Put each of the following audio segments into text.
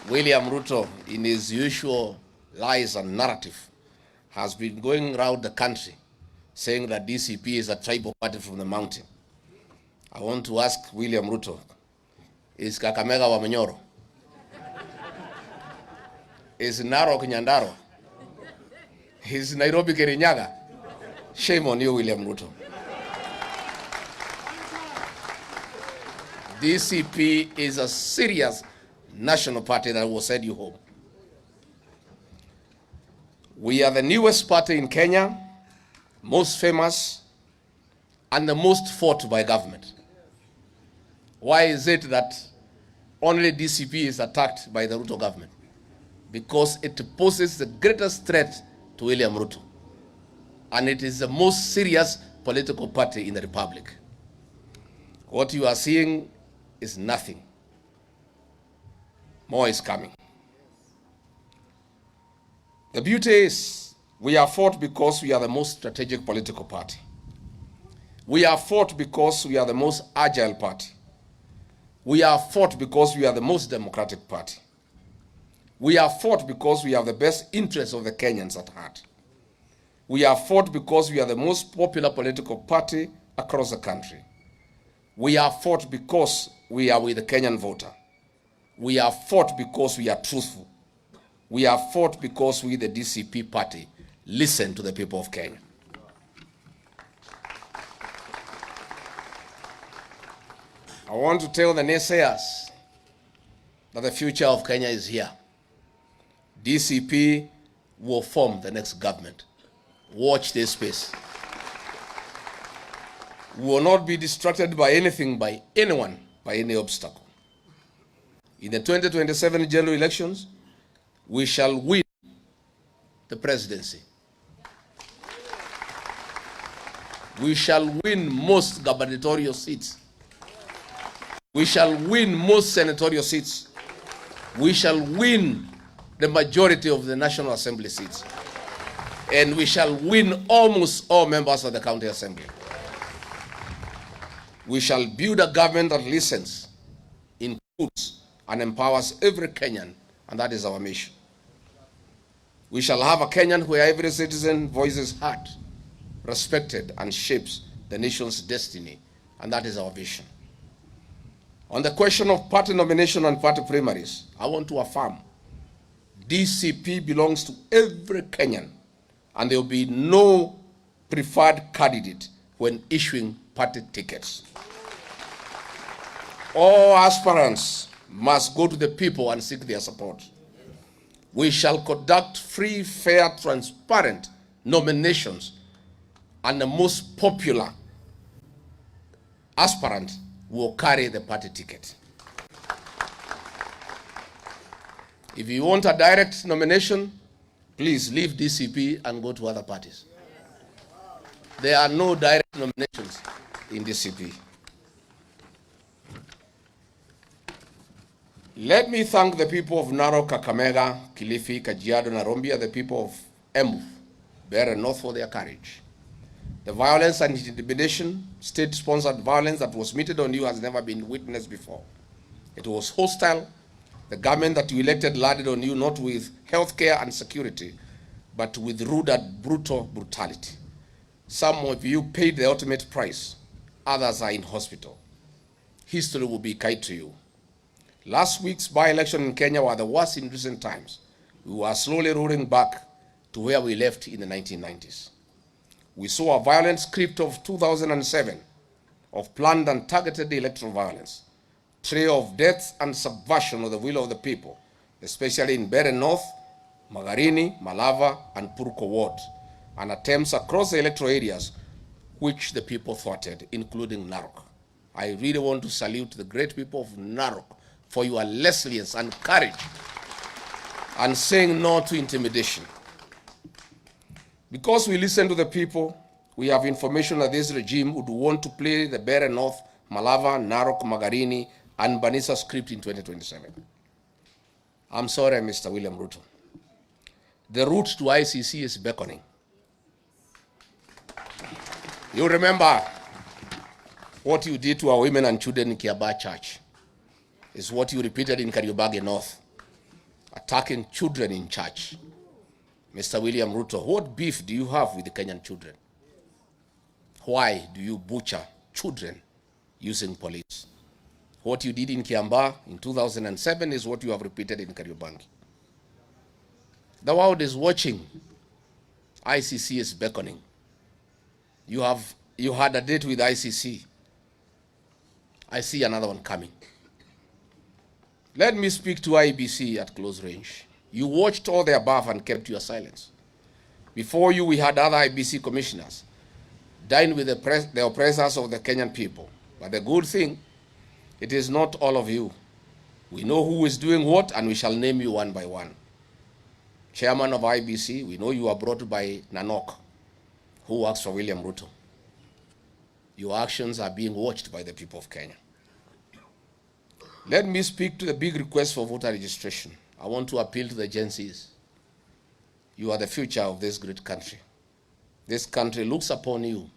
William Ruto, in his usual lies and narrative, has been going around the country saying that DCP is a tribal party from the mountain. I want to ask William Ruto, is Kakamega Wamanyoro? Is Narok Nyandaro? Is Nairobi Kirinyaga? Shame on you, William Ruto. DCP is a serious national party that will send you home. We are the newest party in Kenya, most famous, and the most fought by government. Why is it that only DCP is attacked by the Ruto government? Because it poses the greatest threat to William Ruto. And it is the most serious political party in the republic. What you are seeing is nothing. More is coming. The beauty is we are fought because we are the most strategic political party. We are fought because we are the most agile party. We are fought because we are the most democratic party. We are fought because we have the best interests of the Kenyans at heart. We are fought because we are the most popular political party across the country. We are fought because we are with the Kenyan voter. We are fought because we are truthful. We are fought because we, the DCP party, listen to the people of Kenya. I want to tell the naysayers that the future of Kenya is here. DCP will form the next government. Watch this space. We will not be distracted by anything, by anyone, by any obstacle. In the 2027 general elections, we shall win the presidency. We shall win most gubernatorial seats. We shall win most senatorial seats. We shall win the majority of the National Assembly seats. And we shall win almost all members of the County Assembly. We shall build a government that listens, includes, and empowers every Kenyan, and that is our mission. We shall have a Kenyan where every citizen voices heard, respected, and shapes the nation's destiny, and that is our vision. On the question of party nomination and party primaries, I want to affirm DCP belongs to every Kenyan, and there will be no preferred candidate when issuing party tickets. All aspirants must go to the people and seek their support. We shall conduct free, fair, transparent nominations, and the most popular aspirant will carry the party ticket. If you want a direct nomination, please leave DCP and go to other parties. There are no direct nominations in DCP. Let me thank the people of Narok, Kakamega, Kilifi, Kajiado, Nairobi, the people of Embu, Baringo North for their courage. The violence and intimidation, state-sponsored violence that was meted on you has never been witnessed before. It was hostile. The government that you elected landed on you not with healthcare and security, but with rude and brutal brutality. Some of you paid the ultimate price. Others are in hospital. History will be kind to you. Last week's by-election in Kenya were the worst in recent times. We were slowly rolling back to where we left in the 1990s. We saw a violent script of 2007 of planned and targeted electoral violence, trail of death and subversion of the will of the people, especially in Baringo North, Magarini, Malava, and Purko Ward, and attempts across the electoral areas which the people thwarted, including Narok. I really want to salute the great people of Narok for your resilience and courage and saying no to intimidation. Because we listen to the people, we have information that this regime would want to play the Baringo North, Malava, Narok, Magarini, and Banisa script in 2027. I'm sorry, Mr. William Ruto. The route to ICC is beckoning. You remember what you did to our women and children in Kiaba Church is what you repeated in Kariobangi North. attacking children in church. Mr. William Ruto, what beef do you have with the Kenyan children? Why do you butcher children using police? What you did in Kiambaa in 2007 is what you have repeated in Kariobangi. The world is watching. ICC is beckoning. You had a date with ICC. I see another one coming. Let me speak to IBC at close range. You watched all the above and kept your silence. Before you, we had other IBC commissioners dine with the oppressors of the Kenyan people. But the good thing, it is not all of you. We know who is doing what, and we shall name you one by one. Chairman of IBC, we know you are brought by Nanok, who works for William Ruto. Your actions are being watched by the people of Kenya. Let me speak to the big request for voter registration. I want to appeal to the Gen Zs. You are the future of this great country. This country looks upon you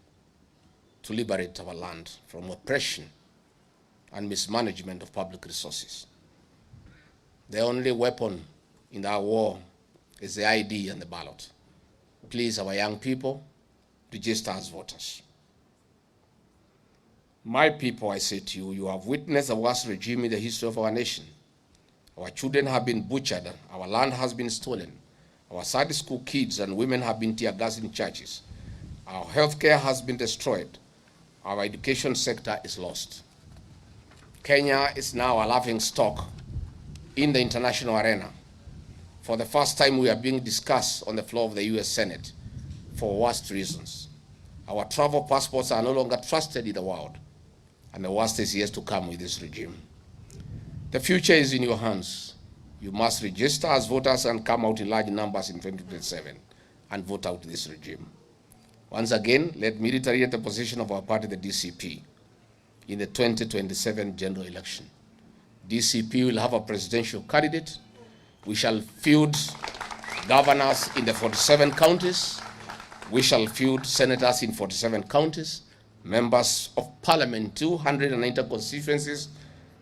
to liberate our land from oppression and mismanagement of public resources. The only weapon in our war is the ID and the ballot. Please, our young people, register as voters. My people, I say to you, you have witnessed the worst regime in the history of our nation. Our children have been butchered, our land has been stolen, our Sunday school kids and women have been tear gassed in churches, our healthcare has been destroyed, our education sector is lost. Kenya is now a laughing stock in the international arena. For the first time, we are being discussed on the floor of the US Senate for worst reasons. Our travel passports are no longer trusted in the world, and the worst is yet to come with this regime. The future is in your hands. You must register as voters and come out in large numbers in 2027 and vote out this regime. Once again, let me reiterate the position of our party, the DCP, in the 2027 general election. DCP will have a presidential candidate. We shall field governors in the 47 counties. We shall field senators in 47 counties, members of parliament, 290 constituencies,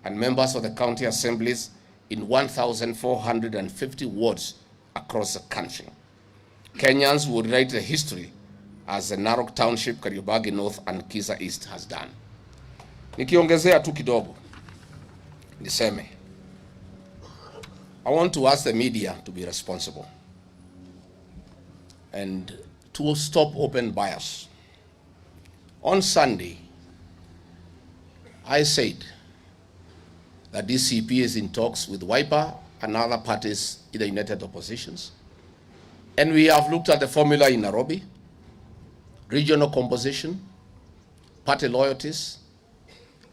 and members of the county assemblies in 1,450 wards across the country. Kenyans would write the history as the Narok Township, Kariobangi North, and Kisa East has done. Nikiongezea tu kidogo, niseme, I want to ask the media to be responsible and to stop open bias. On Sunday, I said that DCP is in talks with Wiper and other parties in the United Oppositions. And we have looked at the formula in Nairobi, regional composition, party loyalties,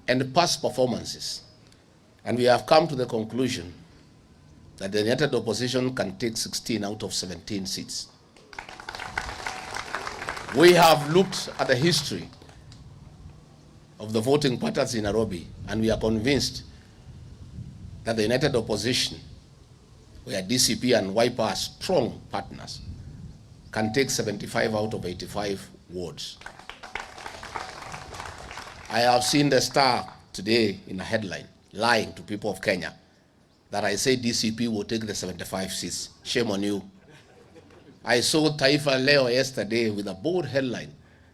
and past performances. And we have come to the conclusion that the United Opposition can take 16 out of 17 seats. We have looked at the history of the voting patterns in Nairobi, and we are convinced that the United Opposition, where DCP and Wiper are strong partners, can take 75 out of 85 wards. I have seen the Star today in a headline lying to people of Kenya that I say DCP will take the 75 seats. Shame on you. I saw Taifa Leo yesterday with a bold headline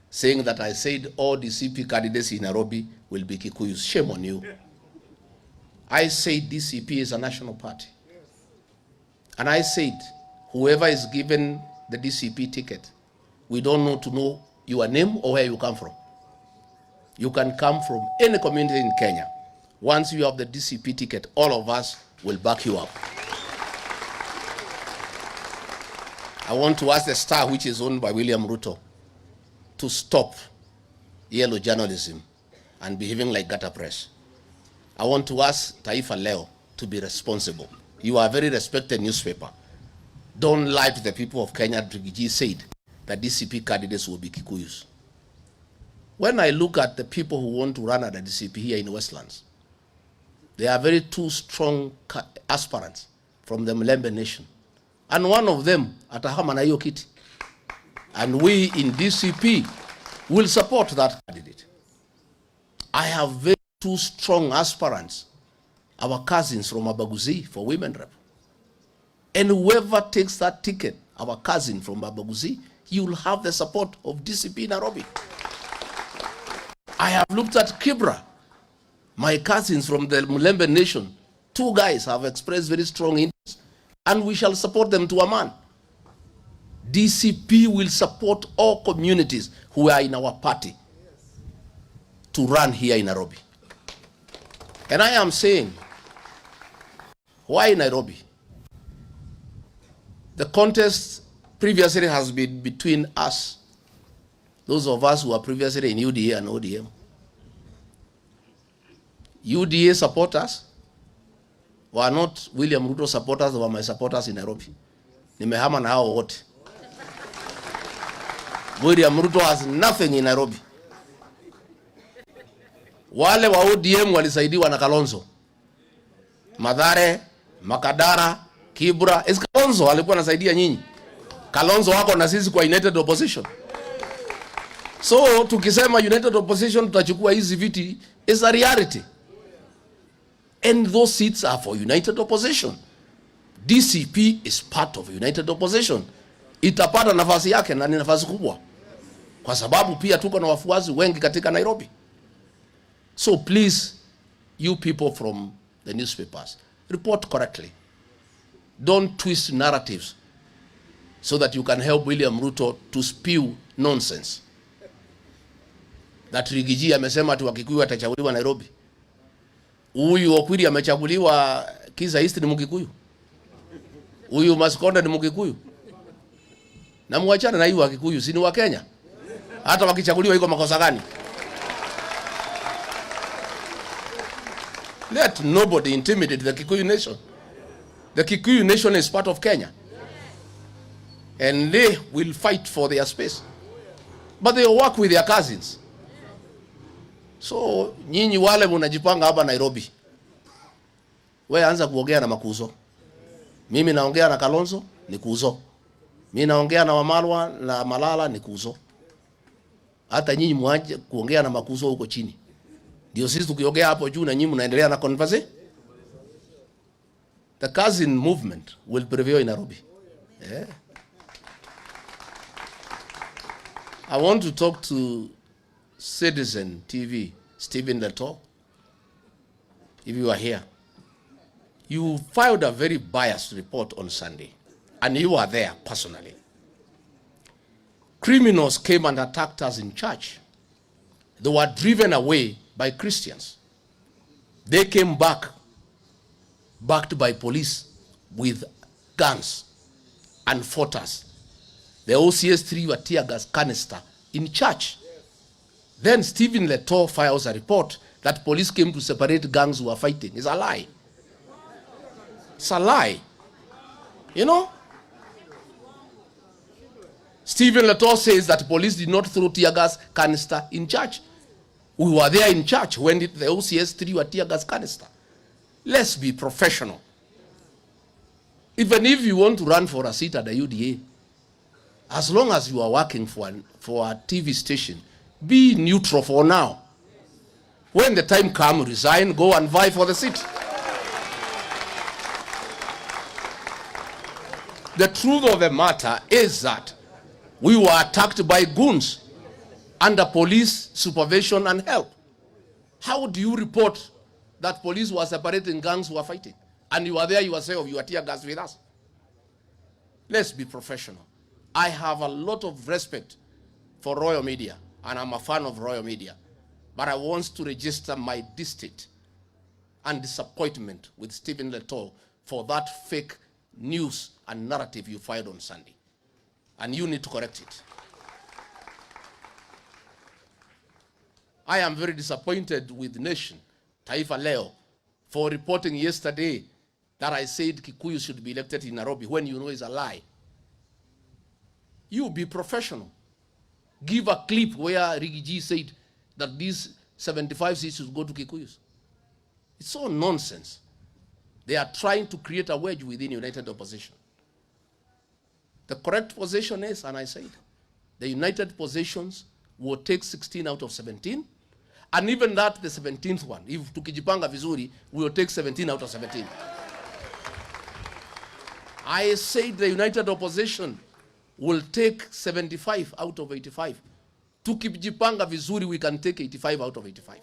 saying that I said all DCP candidates in Nairobi will be Kikuyus. Shame on you. I said DCP is a national party. And I said, whoever is given the DCP ticket, we don't know to know your name or where you come from. You can come from any community in Kenya. Once you have the DCP ticket, all of us will back you up. I want to ask the Star, which is owned by William Ruto, to stop yellow journalism and behaving like gutter press. I want to ask Taifa Leo to be responsible. You are a very respected newspaper. Don't lie to the people of Kenya. Rigiji said that DCP candidates will be Kikuyus. When I look at the people who want to run at the DCP here in Westlands, they are very two strong aspirants from the Mlembe Nation. And one of them, Atahama na hiyo kiti. And we in DCP will support that candidate. I have very two strong aspirants, our cousins from Abaguzi for women rep. And whoever takes that ticket, our cousin from Babu, he will have the support of DCP Nairobi. I have looked at Kibra. My cousins from the Mulembe Nation, 2 guys have expressed very strong interest, and we shall support them to a man. DCP will support all communities who are in our party to run here in Nairobi. And I am saying, why Nairobi? The contest previously has been between us, those of us who are previously in UDA and ODM. UDA supporters were not William Ruto supporters, were my supporters in Nairobi. Nimehama na hao wote. William Ruto has nothing in Nairobi. Wale wa ODM walisaidiwa na Kalonzo. Mathare, Makadara, Kibra. Kalonzo alikuwa anasaidia nyinyi. Kalonzo wako na sisi kwa United Opposition. So tukisema United Opposition tutachukua hizi viti is a reality. And those seats are for United Opposition. DCP is part of United Opposition. Itapata nafasi yake na ni nafasi kubwa. Kwa sababu pia tuko na wafuasi wengi katika Nairobi. So please, you people from the newspapers, report correctly. Don't twist narratives so that you can help William Ruto to spew nonsense. That Rigiji amesema ati Wakikuyu atachaguliwa Nairobi. Huyu Okwiri amechaguliwa Kisa East ni Mkikuyu. Huyu Maskonda ni Mkikuyu. Na muachane na hiyo Wakikuyu, si ni wa Kenya. Hata wakichaguliwa iko makosa gani? Let nobody intimidate the Kikuyu nation. The Kikuyu nation is part of Kenya. And they will fight for their space. But they work with their cousins. So, nyinyi wale mnajipanga hapa Nairobi. Wewe anza kuongea na Makuzo. Mimi naongea na Kalonzo, ni Kuzo. Mimi naongea na Wamalwa na Malala, ni Kuzo. Hata nyinyi mwaje kuongea na Makuzo huko chini. Ndio sisi tukiongea hapo juu na nyinyi mnaendelea na conversation. The cousin movement will prevail in Nairobi. Yeah. I want to talk to Citizen TV, Stephen Leto. If you are here, you filed a very biased report on Sunday, and you are there personally. Criminals came and attacked us in church. They were driven away by Christians. They came back, backed by police with guns and fought us. The OCS 3 were tear gas canister in church. Then Stephen Leto files a report that police came to separate gangs who were fighting. It's a lie. It's a lie. You know? Stephen Leto says that police did not throw tear gas canister in church. We were there in church when the OCS 3 were tear gas canister. Let's be professional. Even if you want to run for a seat at the UDA, as long as you are working for a TV station, be neutral for now. When the time comes, resign, go and vie for the seat. The truth of the matter is that we were attacked by goons under police supervision and help. How do you report that police were separating gangs who were fighting? And you are there yourself, you are tear gas with us. Let's be professional. I have a lot of respect for Royal Media, and I'm a fan of Royal Media. But I want to register my disdain and disappointment with Stephen Leto for that fake news and narrative you filed on Sunday. And you need to correct it. I am very disappointed with Nation, Taifa Leo, for reporting yesterday that I said Kikuyu should be elected in Nairobi when you know it's a lie. You be professional. Give a clip where Rigiji said that these 75 seats should go to Kikuyus. It's all nonsense. They are trying to create a wedge within United Opposition. The correct position is, and I said, the United Positions will take 16 out of 17, and even that, the 17th one, if tukijipanga vizuri, we will take 17 out of 17. I said the united opposition will take 75 out of 85. Tukijipanga vizuri, we can take 85 out of 85.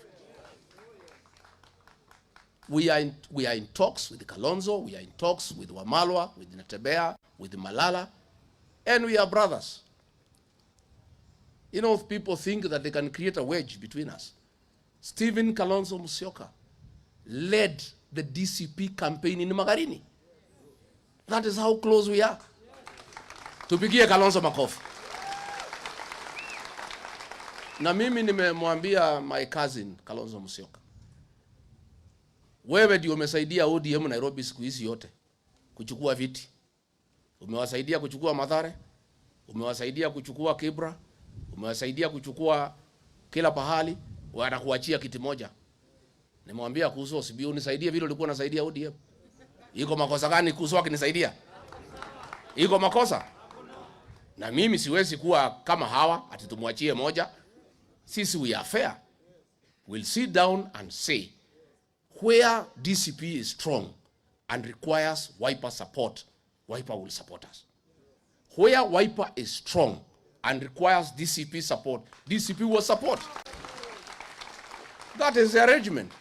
We are in talks with Kalonzo, we are in talks with Wamalwa, with Natebea, with Malala, and we are brothers. You know, if people think that they can create a wedge between us. Stephen Kalonzo Musyoka led the DCP campaign in Magarini. That is how close we are. Tupigie Kalonzo makofi. Na mimi nimemwambia my cousin Kalonzo Musyoka, wewe ndio umesaidia ODM Nairobi siku hizi yote kuchukua viti. Umewasaidia kuchukua Mathare, umewasaidia kuchukua Kibra, umewasaidia kuchukua kila pahali, wanakuachia kiti moja. Nimwambia kuhusu Osibio, unisaidie vile ulikuwa unasaidia ODM. Iko makosa gani kuhusu akinisaidia? Iko makosa? Na mimi siwezi kuwa kama hawa ati tumwachie moja. Sisi we are fair. We'll sit down and say where DCP is strong and requires Wiper support, Wiper will support us. Where Wiper is strong and requires DCP support, DCP will support. That is the arrangement.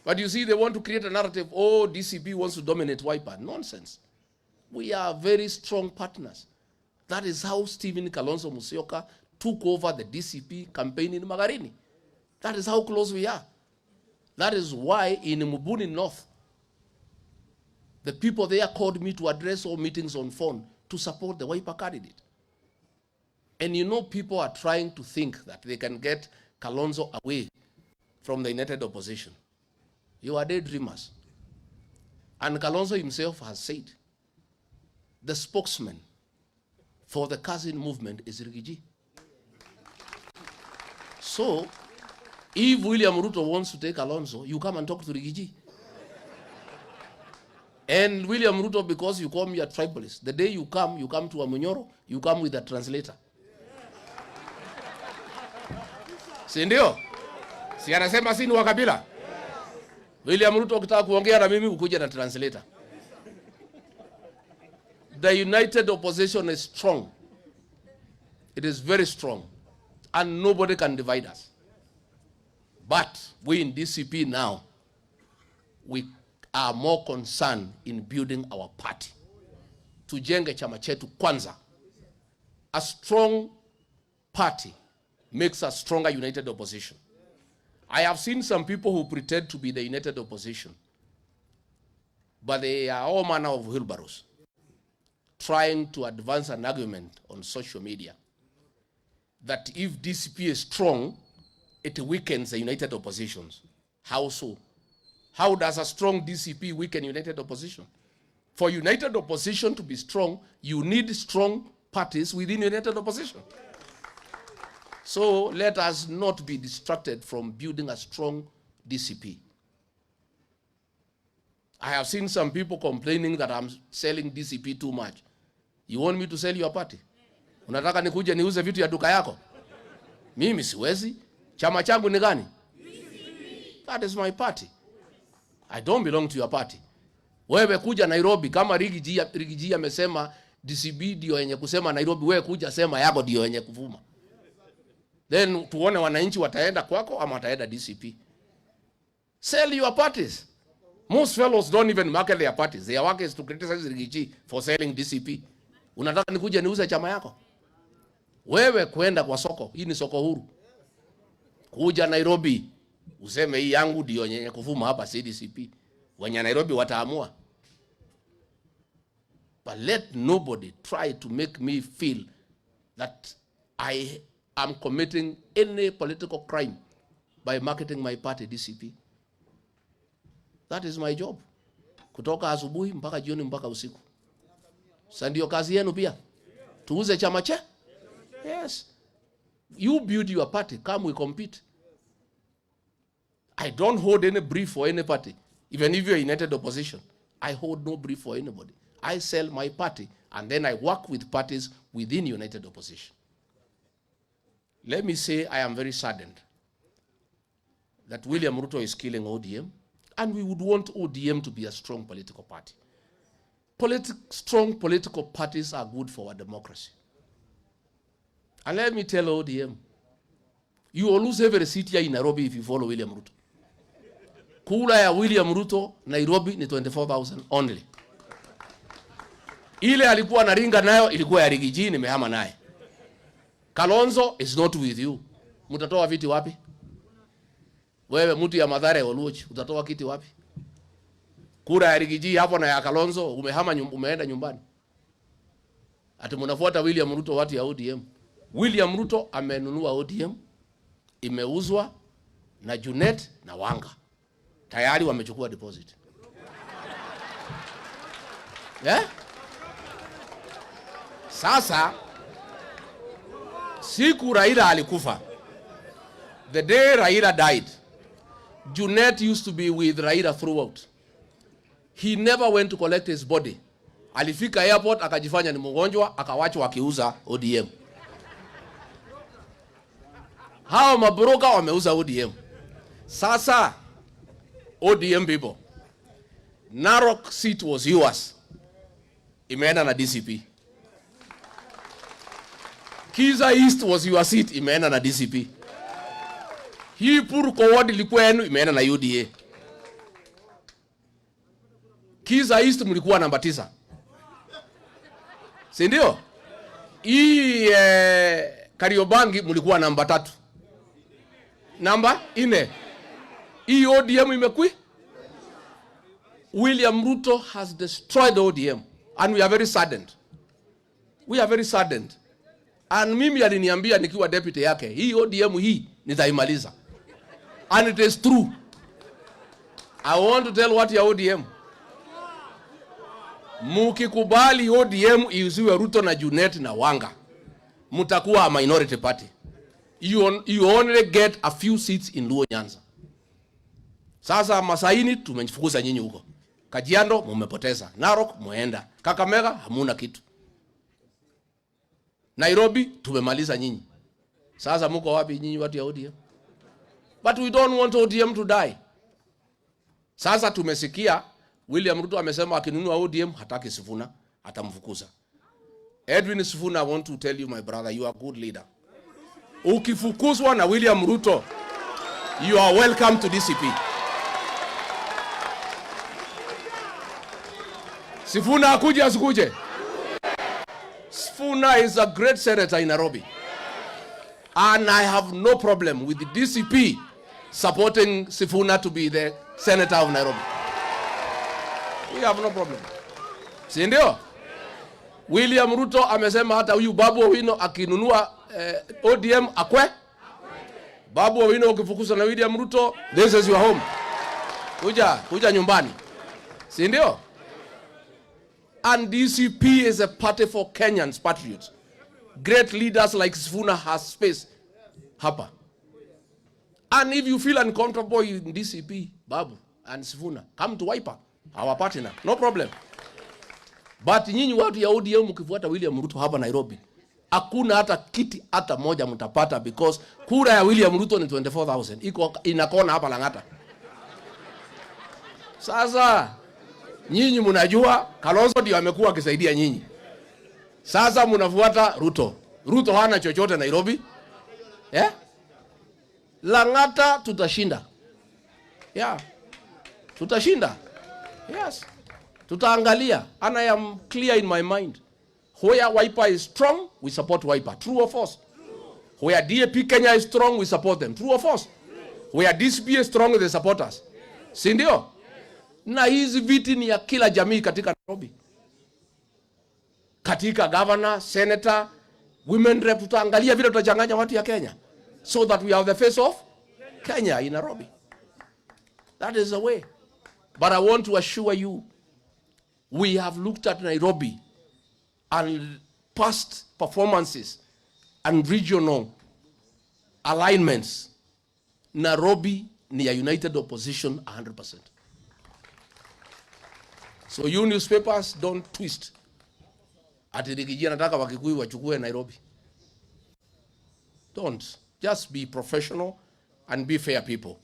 But you see, they want to create a narrative, oh, DCP wants to dominate Wiper. Nonsense. We are very strong partners. That is how Stephen Kalonzo Musyoka took over the DCP campaign in Magarini. That is how close we are. That is why in Mubuni North, the people there called me to address all meetings on phone to support the Wiper candidate. And you know, people are trying to think that they can get Kalonzo away from the united opposition. You are daydreamers. And Kalonzo himself has said, the spokesman for the cousin movement is Rigiji. So, if William Ruto wants to take Kalonzo, you come and talk to Rigiji. And William Ruto, because you call me a tribalist, the day you come to a Munyoro, you come with a translator. Si ndio? Si anasema si ni wa kabila? William Ruto ukitaka kuongea na mimi ukuje na translator. The united opposition is strong. It is very strong. And nobody can divide us. But we in DCP now, we are more concerned in building our party. Tujenge chama chetu kwanza. A strong party makes a stronger united opposition. I have seen some people who pretend to be the united opposition, but they are all manner of wheelbarrows, trying to advance an argument on social media that if DCP is strong, it weakens the united oppositions. How so? How does a strong DCP weaken united opposition? For united opposition to be strong, you need strong parties within united opposition. So let us not be distracted from building a strong DCP. I have seen some people complaining that I'm selling DCP too much. You want me to sell your party? Unataka nikuje niuze vitu ya duka yako? Mimi siwezi. Chama changu ni gani? That is my party. I don't belong to your party. Wewe kuja Nairobi kama Rigiji amesema DCP ndio yenye kusema Nairobi, wewe kuja sema yako ndio yenye kuvuma. Then tuone wananchi wataenda kwako ama wataenda DCP. Sell your parties. Most fellows don't even market their parties. Their work is to criticize Rigiji for selling DCP. Unataka nikuje niuze chama yako? Wewe kwenda kwa soko, hii ni soko huru. Kuja Nairobi, useme hii yangu ndio yenye kuvuma hapa CDCP. Wenye Nairobi wataamua. But let nobody try to make me feel that I am committing any political crime by marketing my party DCP. That is my job. Kutoka asubuhi mpaka jioni mpaka usiku. Sasa ndio kazi yenu pia. Tuuze chama che? Yes. You build your party, come we compete. I don't hold any brief for any party. Even if you're united opposition, I hold no brief for anybody. I sell my party and then I work with parties within united opposition. Let me say I am very saddened that William Ruto is killing ODM, and we would want ODM to be a strong political party. strong political parties are good for our democracy. And let me tell ODM, you will lose every seat here in Nairobi if you follow William Ruto. Kula ya William Ruto Nairobi ni 24,000 only. Ile alikuwa naringa nayo ilikuwa ya Rigiji, nimehama naye. Kalonzo is not with you. Mutatoa viti wapi? Wewe mtu ya Mathare Oluoch, utatoa kiti wapi? Kura ya Rigiji hapo na ya Kalonzo umeenda nyumbani. Ati mnafuata William Ruto watu ya ODM. William Ruto amenunua ODM, imeuzwa na Junet na Wanga. Tayari wamechukua deposit. Yeah? Sasa siku Raila alikufa, the day Raila died, Junet used to be with Raila throughout. He never went to collect his body. Alifika airport akajifanya ni mgonjwa, akawachwa akiuza ODM. Hao mabroka wameuza ODM. Sasa ODM people, Narok seat was yours, imeenda na DCP. Kiza East was your seat, imeenda na DCP. Hii Purko ward ilikuwa yenu, imeenda na UDA. Kiza East mlikuwa namba 9. Si ndio? Hii Kariobangi mlikuwa namba 3. Namba 4. Hii ODM imekwi. William Ruto has destroyed ODM and we are very saddened. We are very saddened. And mimi aliniambia nikiwa deputy yake, hii ODM hii nitaimaliza. And it is true. I want to tell what ya ODM. Mukikubali ODM iuziwe Ruto na Junet na Wanga, mutakuwa a minority party. You only get a few seats in Luo Nyanza. Sasa Masaini tumefukuza nyinyi huko. Kajiado mmepoteza. Narok muenda. Kakamega hamuna kitu. Nairobi tumemaliza nyinyi. Sasa mko wapi nyinyi watu ya ODM? But we don't want ODM to die. Sasa tumesikia William Ruto amesema akinunua ODM hataki Sifuna, atamfukuza. Edwin Sifuna, I want to tell you my brother, you are a good leader. Ukifukuzwa na William Ruto, you are welcome to DCP. Sifuna akuje asikuje? Sifuna is a great senator in Nairobi. And I have no problem with the DCP supporting Sifuna to be the senator of Nairobi. We have no problem. Si ndio? William Ruto amesema hata huyu Babu Owino akinunua ODM akwe. Babu Owino ukifukuza na William Ruto, this is your home. Kuja nyumbani. Si ndio? And DCP is a party for Kenyans, patriots. Great leaders like Sifuna has space hapa. And if you feel uncomfortable in DCP, Babu and Sifuna, come to Wiper, our partner, no problem. But nyinyi watu ya ODM mkifuata William Ruto hapa Nairobi, hakuna hata kiti hata moja mtapata because kura ya William Ruto ni 24,000. Iko inakona hapa Lang'ata. Sasa nyinyi mnajua Kalonzo ndio amekuwa akisaidia nyinyi. Sasa mnafuata Ruto. Ruto hana chochote Nairobi. Lang'ata tutashinda. Tutashinda. Yes. Tutaangalia. And I am clear in my mind. Where Wiper is strong, we support Wiper. True or false? Where DAP Kenya is strong, we support them. True or false? Where DCP is strong, they support us. Si ndio? Na hizi viti ni ya kila jamii katika Nairobi. Katika governor, senator, women rep, tutaangalia vile tutachanganya watu ya Kenya. So that we have the face of Kenya in Nairobi. That is the way. But I want to assure you, we have looked at Nairobi and past performances and regional alignments. Nairobi ni a united opposition 100%. So you newspapers don't twist. Ati Rigiji anataka Wakikuyu wachukue Nairobi. Don't. Just be professional and be fair people.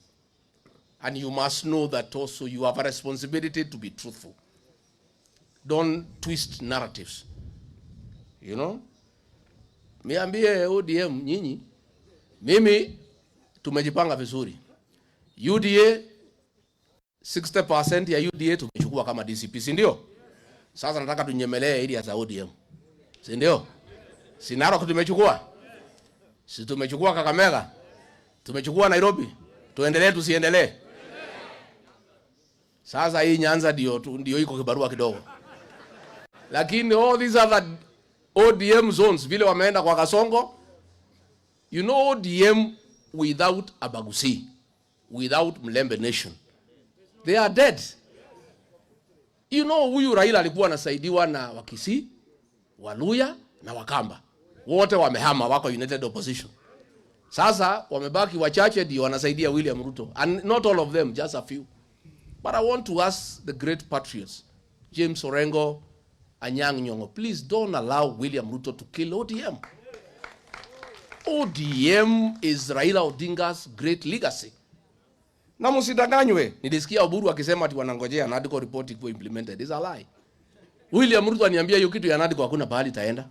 And you must know that also you have a responsibility to be truthful. don't twist narratives. You know? Miambie ODM nyinyi, mimi tumejipanga vizuri. UDA 60% ya UDA tumechukua kama DCP, si ndio? Sasa nataka tunyemelee area za ODM. Si ndio? Si Narok tumechukua. Si tumechukua Kakamega. Tumechukua Nairobi. Tuendelee tusiendelee. Sasa hii Nyanza ndio iko kibarua kidogo. Lakini all these other ODM zones vile wameenda kwa Kasongo, you know ODM without Abagusi, without Mlembe Nation, they are dead. You know huyu Raila alikuwa anasaidiwa na Wakisii, Waluya na Wakamba. Wote wamehama wako United Opposition. Sasa wamebaki wachache ndio wanasaidia William Ruto, and not all of them, just a few. But I want to ask the great patriots, James Orengo, Anyang' Nyong'o, please don't allow William Ruto to kill ODM. ODM is Raila Odinga's great legacy. Na msidanganywe, nilisikia Oburu akisema ati wanangojea NADCO report ikuwe implemented. It's a lie. William Ruto aniambia hiyo kitu ya NADCO hakuna pahali taenda.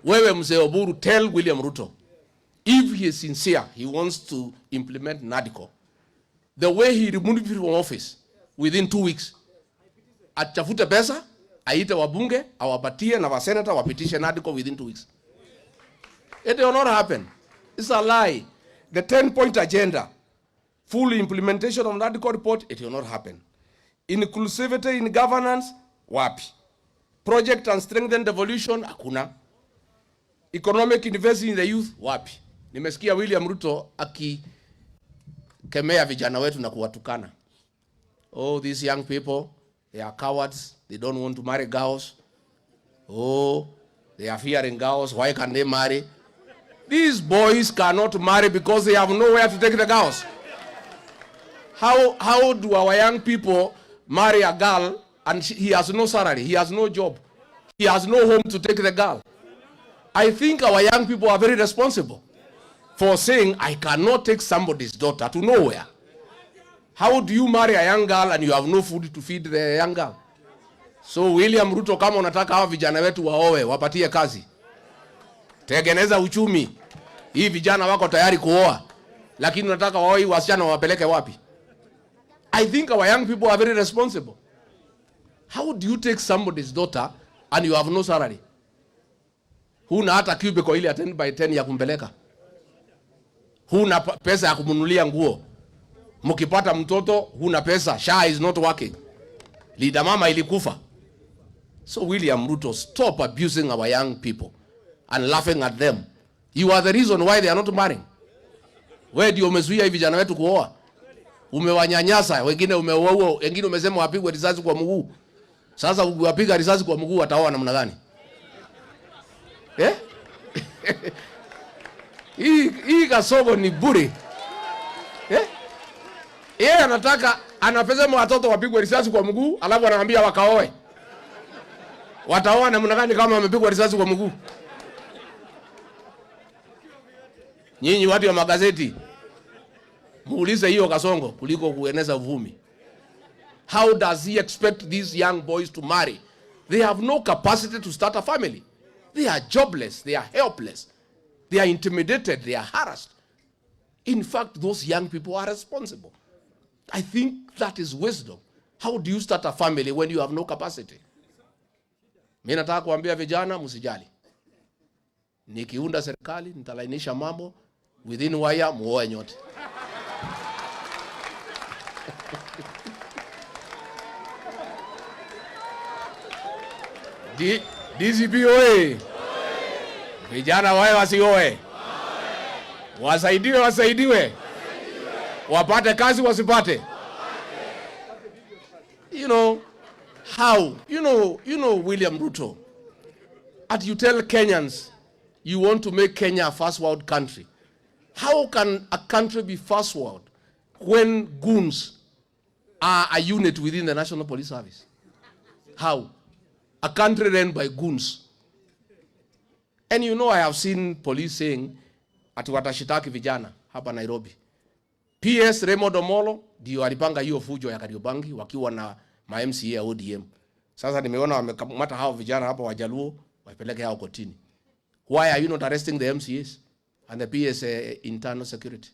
Wewe mzee Oburu, tell William Ruto, if he is sincere, he wants to implement NADCO, the way he removed him from office within 2 weeks, atafute pesa, aite wabunge, awapatie na wasenata wapitishe NADCO within 2 weeks. It will not happen. It's a lie. The 10-point agenda, full implementation of NADCO report, it will not happen. Inclusivity in governance, wapi. Project and strengthen devolution, hakuna. Economic investing in the youth, wapi. Nimesikia William Ruto akikemea vijana wetu na kuwatukana. Oh, these young people, they are cowards. They don't want to marry girls. Oh, they are fearing girls. Why can they marry? These boys cannot marry because they have nowhere to take the girls. How do our young people marry a girl and he has no salary, he has no job, he has no home to take the girl? I think our young people are very responsible for saying, I cannot take somebody's daughter to nowhere. How do you marry a young girl and you have no food to feed the young girl? So William Ruto, kama unataka hawa vijana wetu waoe, wapatie kazi. Tengeneza uchumi. Hii vijana wako tayari kuoa, lakini unataka waoe wasichana wapeleke wapi? I think our young people are very responsible. How do you take somebody's daughter and you have no salary? Huna hata cubicle ile 10 by 10 ya kumpeleka. Huna pesa ya kumnunulia nguo. Mkipata mtoto huna pesa. SHA is not working. Leader mama ilikufa. So William Ruto, stop abusing our young people and laughing at them. You are the reason why they are not marrying. Wewe ndio umezuia hivi vijana wetu kuoa. Umewanyanyasa, wengine umewaua, wengine umesema wapigwe risasi kwa mguu. Sasa ukiwapiga risasi kwa mguu wataoa namna gani? Eh? Hii Kasongo ni bure. Eh? Yeye anataka anapesema watoto wapigwe risasi kwa mguu, alafu anawaambia wakaoe. Wataoa namna gani kama wamepigwa risasi kwa mguu? Nyinyi watu wa magazeti, muulize hiyo Kasongo kuliko kueneza uvumi. How does he expect these young boys to marry? They have no capacity to start a family. They are jobless, they are helpless. They are intimidated, they are harassed. In fact, those young people are responsible. I think that is wisdom. How do you start a family when you have no capacity? Mimi nataka kuambia vijana msijali. Nikiunda serikali nitalainisha mambo, within wire muoe nyote. DCP oye. Vijana wae wasioe. Wasaidiwe. Wapate kazi wasipate. You know how? You know William Ruto. And you tell Kenyans you want to make Kenya a first world country. How can a country be first world when goons are a unit within the National Police Service? How? A country run by goons. And you know I have seen police saying ati watashitaki vijana hapa Nairobi. PS Raymond Omolo ndio alipanga hiyo fujo ya Kariobangi wakiwa na ma MCA ya ODM. Sasa nimeona wamekamata hao vijana hapa Wajaluo wapeleke hao kotini. Why are you not arresting the MCAs and the PS internal security?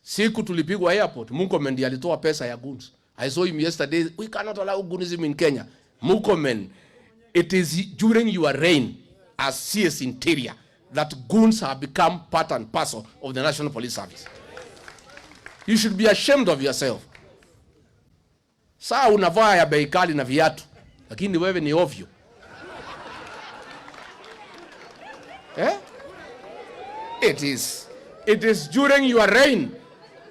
Siku tulipigwa airport, Murkomen ndiye alitoa pesa ya goons. I saw him yesterday. We cannot allow goonism in Kenya. Murkomen, it is during your reign as CS Interior that goons have become part and parcel of the National Police Service. You should be ashamed of yourself. Saa unavaa ya bei kali na viatu, lakini wewe ni ovyo. It is during your reign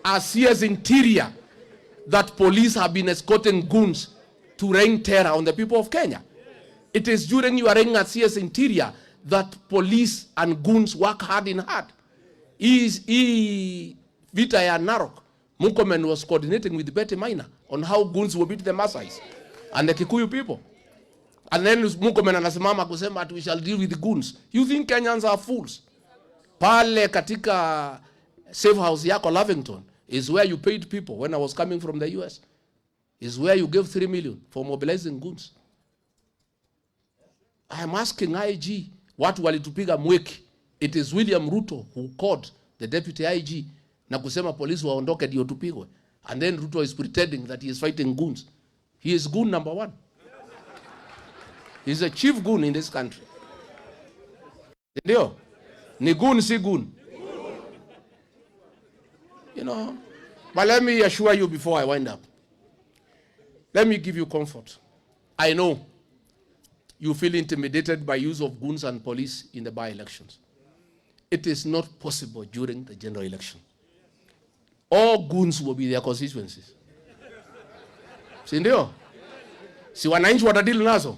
as CS Interior that police have been escorting goons to rain terror on the people of Kenya. It is during your reign as CS Interior that police and goons work hard in hard. Vita ya Narok, Murkomen was coordinating with Betty Maina on how goons will beat the Maasais and the Kikuyu people. And then Murkomen anasimama kusema we shall deal with the goons. You think Kenyans are fools? Pale katika safe house yako Lavington is where you paid people when I was coming from the US. Is where you gave 3 million for mobilizing goons. I am asking IG, watu walitupiga mweki. It is William Ruto who called the deputy IG na kusema polisi waondoke ndio tupigwe. And then Ruto is pretending that he is fighting goons. He is goon number 1. He is a chief goon in this country. Ndio? Ni goon si goon. You know, but let me assure you before I wind up. Let me give you comfort. I know you feel intimidated by use of goons and police in the by-elections. It is not possible during the general election. All goons will be their constituencies. Si ndio? Si wananchi watadili nazo?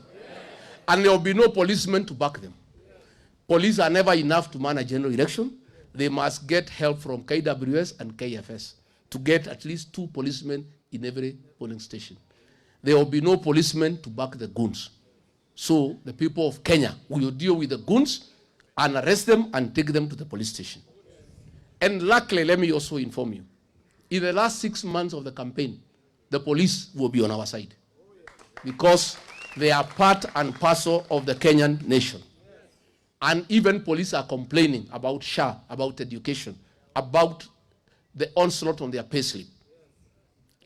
And there will be no policemen to back them. Police are never enough to manage general election. They must get help from KWS and KFS to get at least 2 policemen in every polling station. There will be no policemen to back the goons. So the people of Kenya will deal with the goons and arrest them and take them to the police station. And luckily, let me also inform you, in the last 6 months of the campaign, the police will be on our side because they are part and parcel of the Kenyan nation. And even police are complaining about SHA, about education, about the onslaught on their payslip.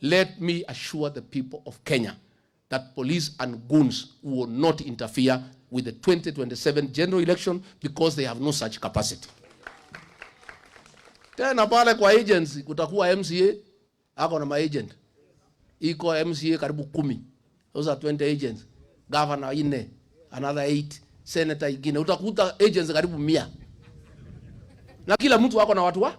Let me assure the people of Kenya that police and goons will not interfere with the 2027 general election because they have no such capacity. Tena pale kwa agency kutakuwa MCA ako na ma-agent. Iko MCA karibu 10. Those are 20 agents. Governor 4, another 8. Senator ingine. Utakuta agents karibu 100. Na kila mtu wako na watu wa?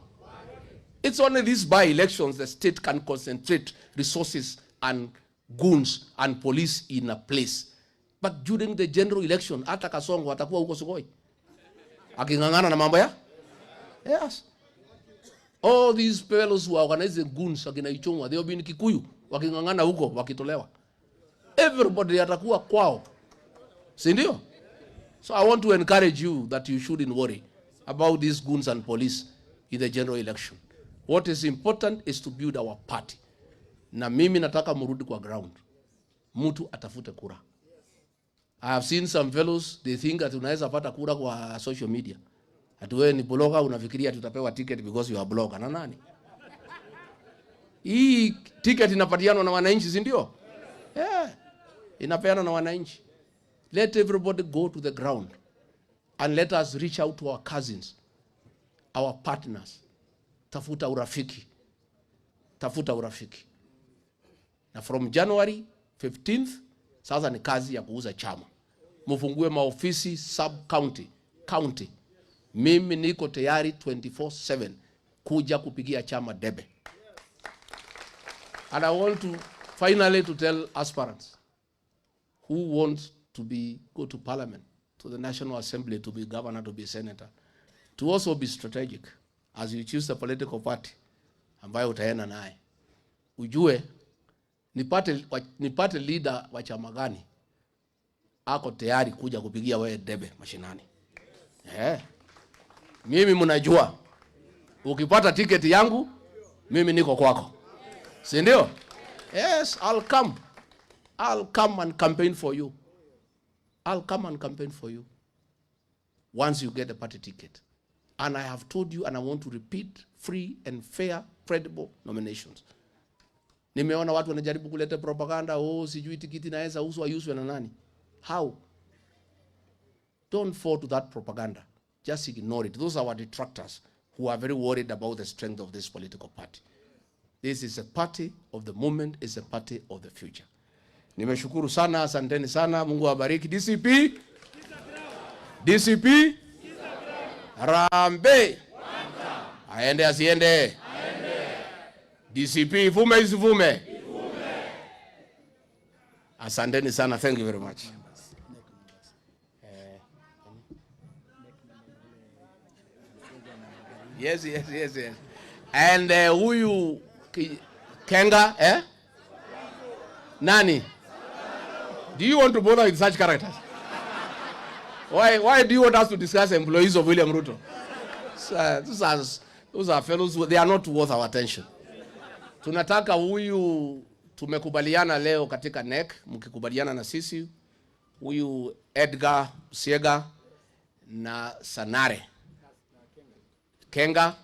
It's only these by-elections the state can concentrate resources and goons and police in a place. But during the general election, hata Kasongo atakuwa huko Sugoi. Akingangana na mambo ya? Yes. All these fellows who are organizing goons akina Ichungwa, they will be in Kikuyu, wakingangana huko, wakitolewa. Everybody atakuwa kwao. Si ndio? So I want to encourage you that you shouldn't worry about these goons and police in the general election. What is important is to build our party. Na mimi nataka murudi kwa ground. Mtu atafute kura. I have seen some fellows, they think that unaweza pata kura kwa social media. Ati wewe ni blogger unafikiria tutapewa ticket because you are blogger. Na nani? Hii ticket inapatianwa na wananchi, si ndio? Yeah. Inapeanwa na wananchi. Let everybody go to the ground and let us reach out to our cousins, our partners. Tafuta urafiki. Tafuta urafiki. Na from January 15th, sasa ni kazi ya kuuza chama. Mufungue maofisi sub-county, county. Mimi niko tayari 24/7 kuja kupigia chama debe. And I want to finally to tell aspirants who want to go to parliament, to the National Assembly, to be governor, to be senator, to also be strategic as you choose the political party ambayo utaenda naye. Ujue nipate leader wa chama gani ako tayari kuja kupigia wewe debe mashinani. Mimi mnajua ukipata ticket yangu mimi niko kwako. Si ndio? Yes, I'll come. I'll come and campaign for you. I'll come and campaign for you once you get the party ticket. And I have told you, and I want to repeat, free and fair, credible nominations. Nimeona watu wanajaribu kuleta propaganda, sijui tikiti naweza uswe na nani. How? Don't fall to that propaganda. Just ignore it. Those are our detractors who are very worried about the strength of this political party. This is a party of the moment, it's a party of the future. Nimeshukuru sana, asanteni sana, Mungu awabariki. DCP? DCP? Harambe. Aende asiende. DCP ivume isivume. Asanteni sana, thank you very much. Yes. And huyu Kenga, Nani? Do you want to bother with such characters? Why do you want us to discuss employees of William Ruto? Those are fellows, they are not worth our attention. Tunataka huyu, tumekubaliana leo katika NEC, mkikubaliana na sisi, huyu Edgar Siega na Sanare. Kenga,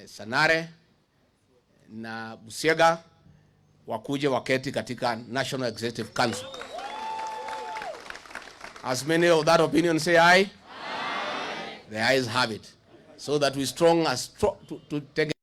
Sanare na Busiega wakuje waketi katika National Executive Council. As many of that opinion say aye, the ayes have it. So that we strong as to take